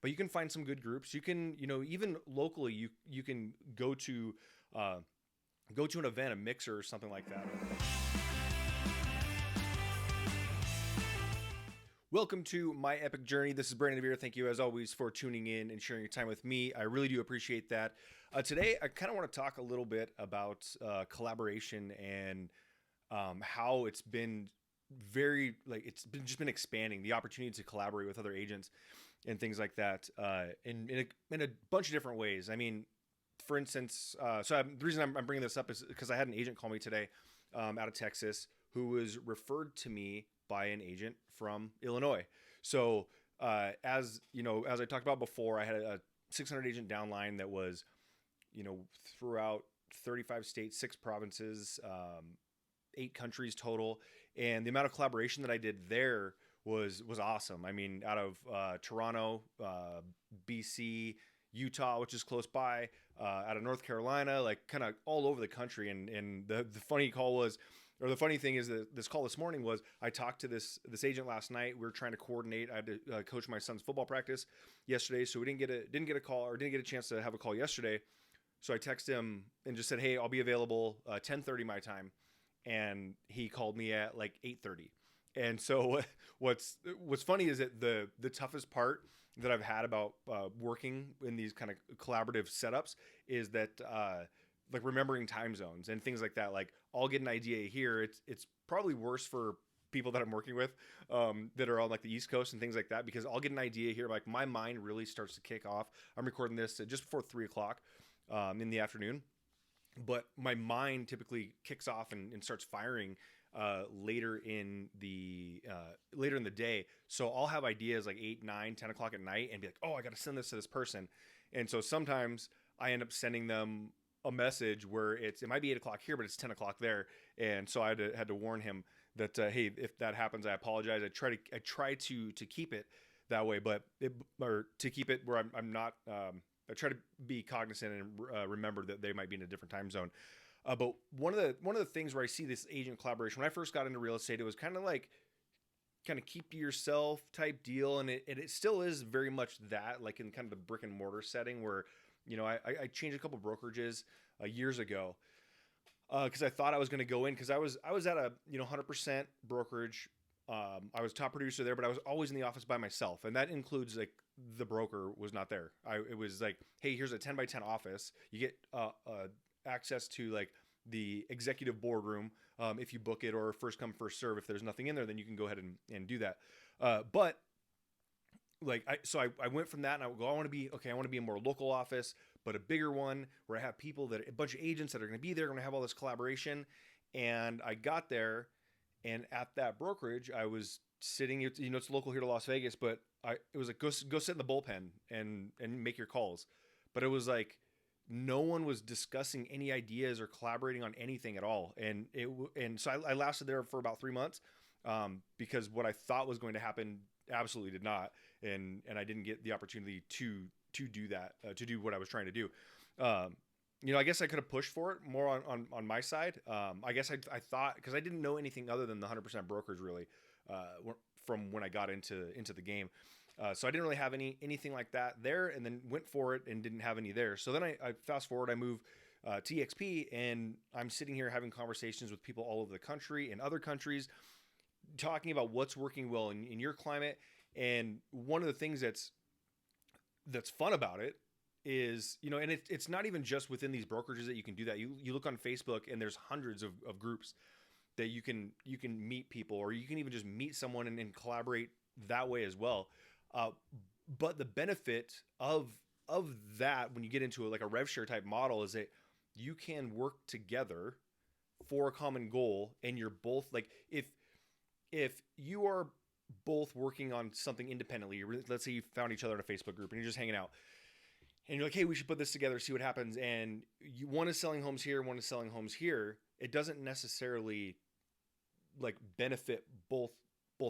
but you can find some good groups. You can, even locally, you can go to an event, a mixer or something like that. Welcome to my Epique Journey. This is Brandon DeVere. Thank you, as always, for tuning in and sharing your time with me. I really do appreciate that. Today, I kind of want to talk a little bit about collaboration and how it's been just been expanding the opportunity to collaborate with other agents and things like that in a bunch of different ways. I mean, for instance, the reason I'm bringing this up is because I had an agent call me today out of Texas who was referred to me by an agent from Illinois. So as I talked about before, I had a 600 agent downline that was, throughout 35 states, 6 provinces, 8 countries total. And the amount of collaboration that I did there was awesome. I mean, out of Toronto, BC, Utah, which is close by, out of North Carolina, like kind of all over the country. And the funny call was, or the funny thing is that this call this morning was, I talked to this agent last night. We were trying to coordinate. I had to coach my son's football practice yesterday, so we didn't get a call, or didn't get a chance to have a call yesterday. So I texted him and just said, hey, I'll be available 10:30 my time. And he called me at like 8:30. And so what's funny is that the toughest part that I've had about working in these kind of collaborative setups is that like remembering time zones and things like that. Like, I'll get an idea here. It's probably worse for people that I'm working with that are on like the East Coast and things like that, because I'll get an idea here. Like, my mind really starts to kick off. I'm recording this just before 3:00 in the afternoon, but my mind typically kicks off and starts firing later in the day. So I'll have ideas like 8, 9, 10 o'clock at night and be like, oh, I got to send this to this person. And so sometimes I end up sending them a message where it might be 8 o'clock here, but it's 10 o'clock there. And so I had to warn him that, hey, if that happens, I apologize. I try to keep it that way, or to keep it where I'm not, I try to be cognizant and remember that they might be in a different time zone. But one of the things where I see this agent collaboration, when I first got into real estate, it was kind of keep to yourself type deal. And it still is very much that, like in kind of the brick and mortar setting where, I changed a couple brokerages years ago because I thought I was going to go in, because I was at a 100% brokerage. I was top producer there, but I was always in the office by myself, and that includes like the broker was not there. It was like, hey, here's a 10 by 10 office. You get access to like the executive boardroom if you book it, or first come first serve. If there's nothing in there, then you can go ahead and do that. But like I went from that, and I would go, I want to be a more local office, but a bigger one where I have people a bunch of agents that are going to be there, going to have all this collaboration. And I got there, and at that brokerage, I was sitting, it's local here to Las Vegas, but it was like, go sit in the bullpen and make your calls. But it was like, no one was discussing any ideas or collaborating on anything at all. And so I lasted there for about 3 months because what I thought was going to happen absolutely did not. And I didn't get the opportunity to do that, to do what I was trying to do. I guess I could have pushed for it more on my side. I guess I thought, because I didn't know anything other than the 100% brokers really from when I got into the game. So I didn't really have anything like that there, and then went for it and didn't have any there. So then I fast forward, I move to EXP, and I'm sitting here having conversations with people all over the country and other countries, talking about what's working well in your climate. And one of the things that's fun about it is, and it's not even just within these brokerages that you can do that. You look on Facebook, and there's hundreds of groups that you can meet people, or you can even just meet someone and collaborate that way as well. But the benefit of that, when you get into like a rev share type model, is that you can work together for a common goal, and you're both like, if you are both working on something independently, let's say you found each other in a Facebook group and you're just hanging out, and you're like, hey, we should put this together, see what happens. And one is selling homes here, one is selling homes here. It doesn't necessarily like benefit both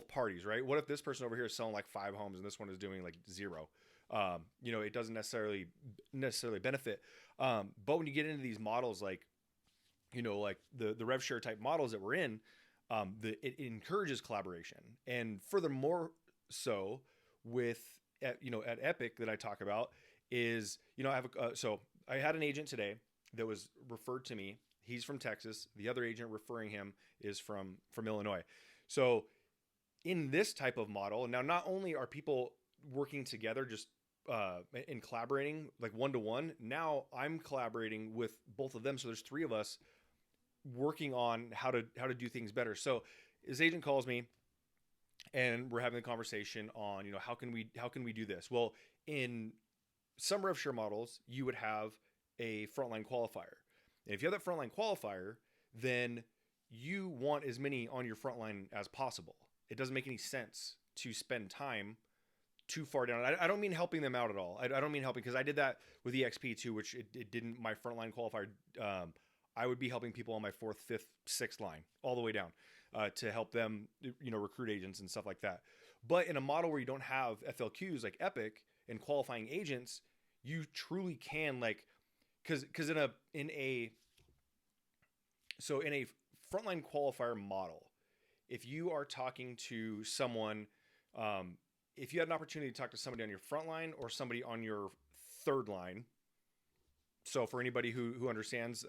parties, right? What if this person over here is selling like 5 homes and this one is doing like 0? It doesn't necessarily benefit. But when you get into these models, like, like the rev share type models that we're in, it encourages collaboration. And furthermore, so with at Epique that I talk about is, so I had an agent today that was referred to me. He's from Texas. The other agent referring him is from Illinois. So in this type of model, now not only are people working together just and collaborating like one-to-one, now I'm collaborating with both of them. So there's three of us working on how to do things better. So his agent calls me and we're having a conversation on, how can we do this? Well, in some rev share models, you would have a frontline qualifier. And if you have that frontline qualifier, then you want as many on your frontline as possible. It doesn't make any sense to spend time too far down. I don't mean helping them out at all. I don't mean helping, because I did that with EXP too, which it didn't, my frontline qualifier, I would be helping people on my 4th, 5th, 6th line all the way down to help them, recruit agents and stuff like that. But in a model where you don't have FLQs like Epique and qualifying agents, you truly can, like, because in a frontline qualifier model, if you are talking to someone, if you had an opportunity to talk to somebody on your front line or somebody on your third line, so for anybody who understands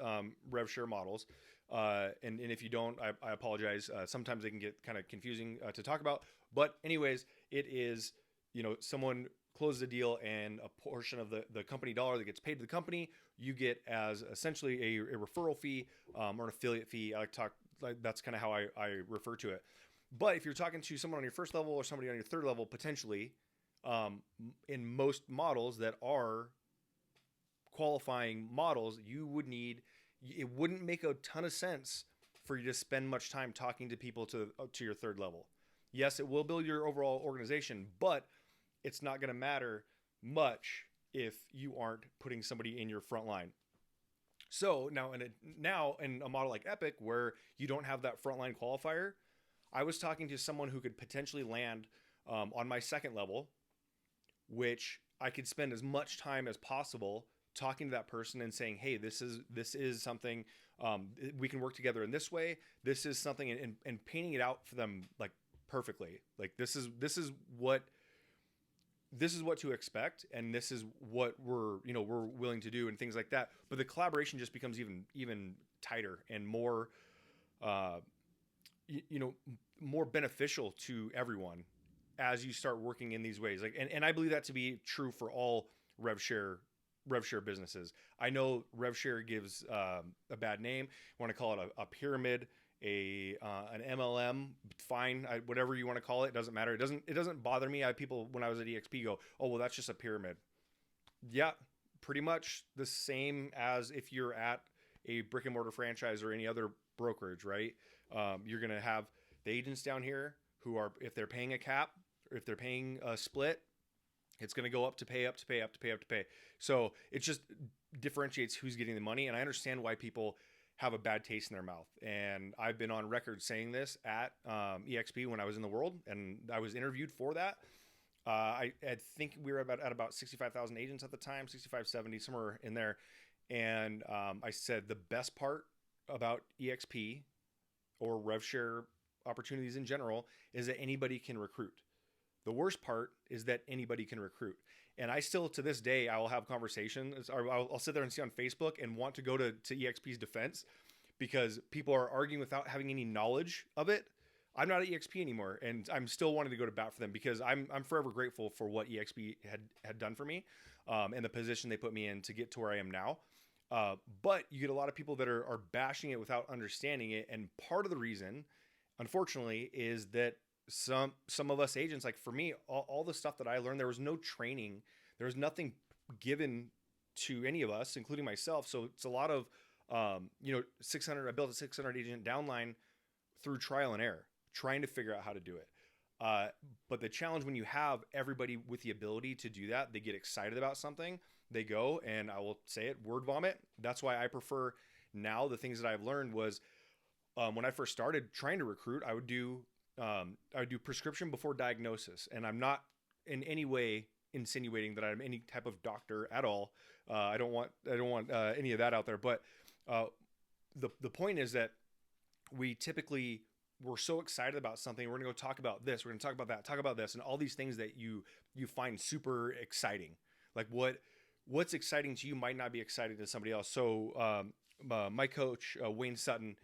rev share models, and if you don't, I apologize. Sometimes they can get kind of confusing to talk about. But anyways, it is, someone closes a deal and a portion of the company dollar that gets paid to the company, you get as essentially a referral fee or an affiliate fee. That's kind of how I refer to it. But if you're talking to someone on your first level or somebody on your third level, potentially, in most models that are qualifying models, it wouldn't make a ton of sense for you to spend much time talking to people to your third level. Yes, it will build your overall organization, but it's not going to matter much if you aren't putting somebody in your front line. So now in a model like Epique, where you don't have that frontline qualifier, I was talking to someone who could potentially land on my second level, which I could spend as much time as possible talking to that person and saying, hey, this is something, we can work together in this way. This is something, and painting it out for them like perfectly. Like this is what to expect, and this is what we're willing to do, and things like that. But the collaboration just becomes even tighter and more more beneficial to everyone as you start working in these ways. Like, and I believe that to be true for all rev share businesses. I know rev share gives a bad name. I want to call it a pyramid, an MLM, fine, whatever you want to call it, doesn't matter. It doesn't bother me. I had people when I was at EXP go, oh, well, that's just a pyramid. Yeah, pretty much the same as if you're at a brick and mortar franchise or any other brokerage, right? You're going to have the agents down here who are, if they're paying a cap or if they're paying a split, it's going to go up to pay. So it just differentiates who's getting the money. And I understand why people have a bad taste in their mouth. And I've been on record saying this at EXP when I was in the world, and I was interviewed for that. I think we were at about 65,000 agents at the time, 65, 70, somewhere in there. And I said the best part about EXP or rev share opportunities in general is that anybody can recruit. The worst part is that anybody can recruit. And I still, to this day, I will have conversations, or I'll sit there and see on Facebook and want to go to EXP's defense because people are arguing without having any knowledge of it. I'm not at EXP anymore, and I'm still wanting to go to bat for them because I'm forever grateful for what EXP had done for me and the position they put me in to get to where I am now. But you get a lot of people that are bashing it without understanding it. And part of the reason, unfortunately, is that some of us agents, like for me, all the stuff that I learned, there was no training. There was nothing given to any of us, including myself. So it's a lot of, 600, I built a 600 agent downline through trial and error, trying to figure out how to do it. But the challenge when you have everybody with the ability to do that, they get excited about something, they go, and I will say it, word vomit. That's why I prefer now the things that I've learned was when I first started trying to recruit, I would do prescription before diagnosis. And I'm not in any way insinuating that I'm any type of doctor at all. I don't want any of that out there. But the point is that we typically we're so excited about something. We're going to go talk about this. We're going to talk about that, talk about this, and all these things that you find super exciting. Like what's exciting to you might not be exciting to somebody else. So my coach, Wayne Sutton,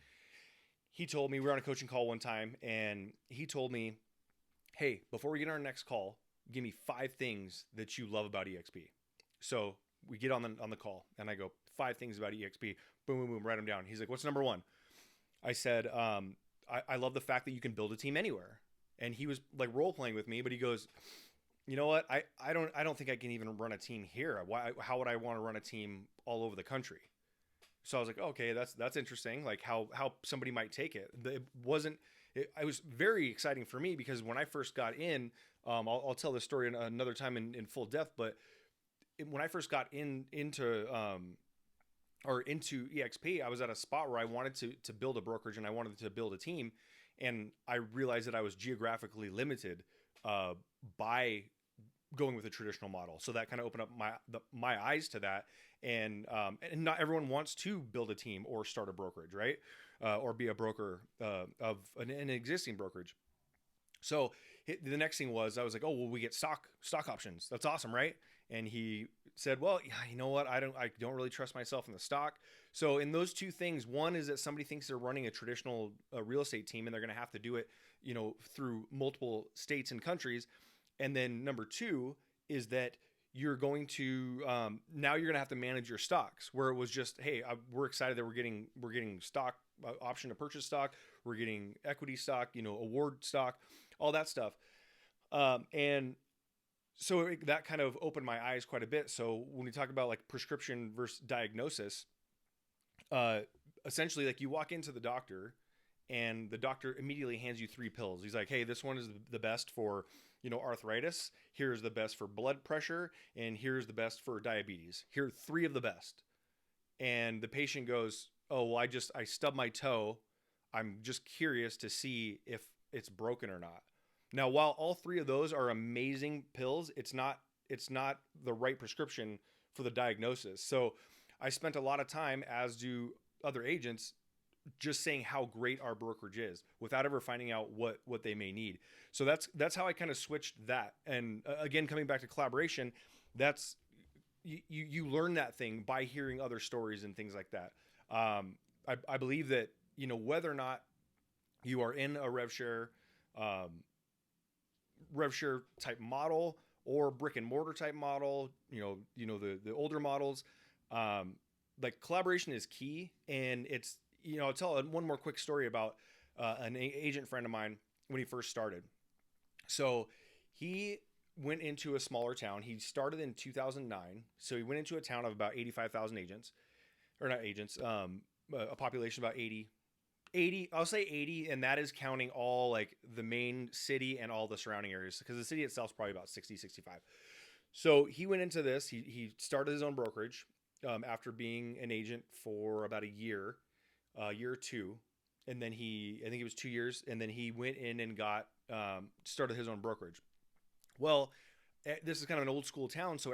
he told me, we were on a coaching call one time, and he told me, hey, before we get on our next call, give me 5 things that you love about EXP. So we get on the call, and I go, 5 things about EXP. Boom, boom, boom, write them down. He's like, what's number 1? I said, I love the fact that you can build a team anywhere. And he was like role playing with me, but he goes, you know what? I don't think I can even run a team here. How would I want to run a team all over the country? So I was like, okay, that's interesting. Like how somebody might take it. It was very exciting for me because when I first got in, I'll tell this story another time in full depth, but when I first got into EXP, I was at a spot where I wanted to build a brokerage and I wanted to build a team. And I realized that I was geographically limited by going with a traditional model. So that kind of opened up my eyes to that. And not everyone wants to build a team or start a brokerage, right? Or be a broker of an existing brokerage. So the next thing was, I was like, oh, well, we get stock options. That's awesome, right? And he said, well, yeah, you know what? I don't really trust myself in the stock. So in those 2 things, one is that somebody thinks they're running a traditional real estate team and they're going to have to do it, through multiple states and countries. And then number 2 is that you're going to now you're going to have to manage your stocks, where it was just, hey, we're excited that we're getting stock option to purchase stock, we're getting equity stock, award stock, all that stuff, and so that kind of opened my eyes quite a bit. So when we talk about like prescription versus diagnosis, essentially, like you walk into the doctor and the doctor immediately hands you 3 pills. He's like, hey, this one is the best for, arthritis. Here's the best for blood pressure. And here's the best for diabetes. Here are 3 of the best. And the patient goes, oh, well, I stubbed my toe. I'm just curious to see if it's broken or not. Now, while all 3 of those are amazing pills, it's not the right prescription for the diagnosis. So I spent a lot of time, as do other agents, just saying how great our brokerage is without ever finding out what they may need. So that's how I kind of switched that. And again, coming back to collaboration, that's you learn that thing by hearing other stories and things like that. I believe that, whether or not you are in a rev share type model or brick and mortar type model, the older models, like collaboration is key. And it's, I'll tell one more quick story about an agent friend of mine when he first started. So he went into a smaller town. He started in 2009. So he went into a town of about 85,000 agents, or not agents, a population about 80, I'll say 80. And that is counting all like the main city and all the surrounding areas, because the city itself is probably about 60, 65. So he went into this, he started his own brokerage after being an agent for about a year or 2. And then I think it was 2 years. And then he went in and started his own brokerage. Well, this is kind of an old school town. So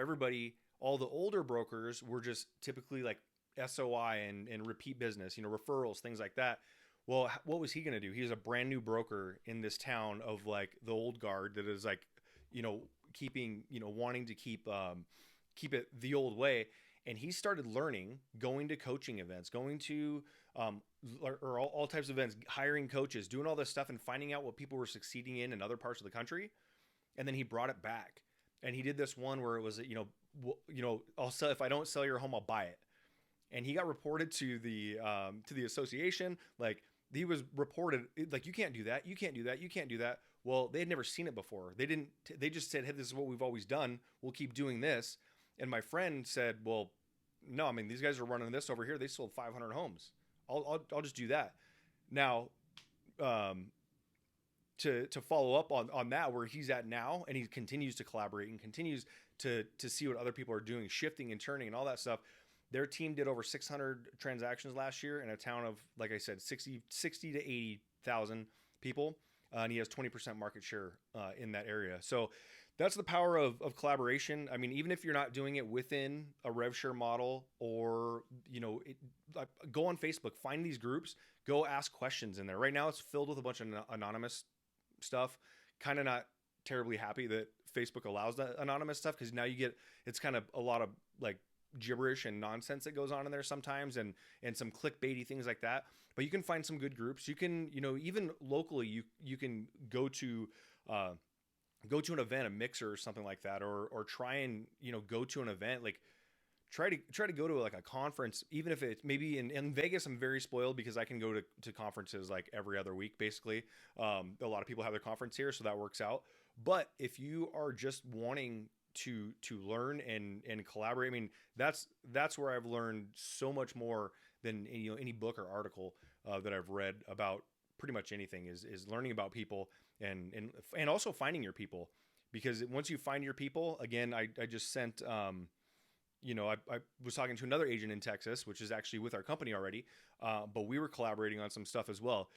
all the older brokers were just typically like SOI and repeat business, referrals, things like that. Well, what was he going to do? He was a brand new broker in this town of like the old guard that is like, wanting to keep it the old way. And he started learning, going to coaching events, going to or all types of events, hiring coaches, doing all this stuff and finding out what people were succeeding in other parts of the country. And then he brought it back. And he did this one where it was, I'll sell, if I don't sell your home, I'll buy it. And he got reported to the association. Like he was reported, like, you can't do that. You can't do that. You can't do that. Well, they had never seen it before. They just said, hey, this is what we've always done. We'll keep doing this. And my friend said, well, no, I mean, these guys are running this over here. They sold 500 homes. I'll just do that. Now, to follow up on that, where he's at now, and he continues to collaborate and continues to see what other people are doing, shifting and turning and all that stuff. Their team did over 600 transactions last year in a town of, like I said, 60 to 80,000 people. And he has 20% market share in that area. So That's the power of collaboration. I mean, even if you're not doing it within a rev share model, or go on Facebook, find these groups, go ask questions in there. Right now, it's filled with a bunch of anonymous stuff. Kind of not terribly happy that Facebook allows that anonymous stuff, because now it's kind of a lot of like gibberish and nonsense that goes on in there sometimes, and some clickbaity things like that. But you can find some good groups. You can, even locally, you can go to an event, a mixer or something like that, or try and go to an event, like try to go to like a conference, even if it's maybe in Vegas. I'm very spoiled because I can go to conferences like every other week basically. A lot of people have their conference here, so that works out. But if you are just wanting to learn and collaborate, I mean, that's where I've learned so much more than any book or article that I've read about pretty much anything, is learning about people, and also finding your people. Because once you find your people, again, I just sent I was talking to another agent in Texas, which is actually with our company already, but we were collaborating on some stuff as well.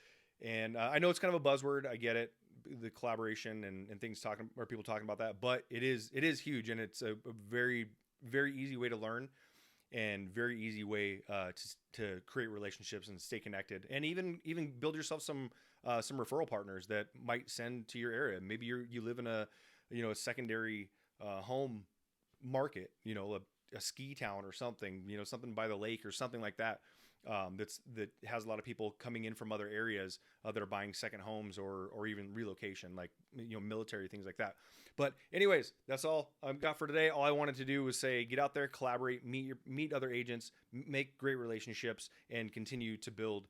And I know it's kind of a buzzword, I get it, the collaboration and things talking, or people talking about that, but it is huge, and it's a very, very easy way to learn, and very easy way to create relationships and stay connected, and even build yourself some referral partners that might send to your area. Maybe you live in a secondary home market, a ski town or something, something by the lake or something like that. That has a lot of people coming in from other areas that are buying second homes, or even relocation, like military, things like that. But anyways, that's all I've got for today. All I wanted to do was say, get out there, collaborate, meet other agents, make great relationships, and continue to build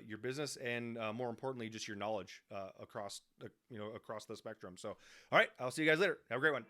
your business, and more importantly, just your knowledge across the spectrum. So, all right, I'll see you guys later. Have a great one.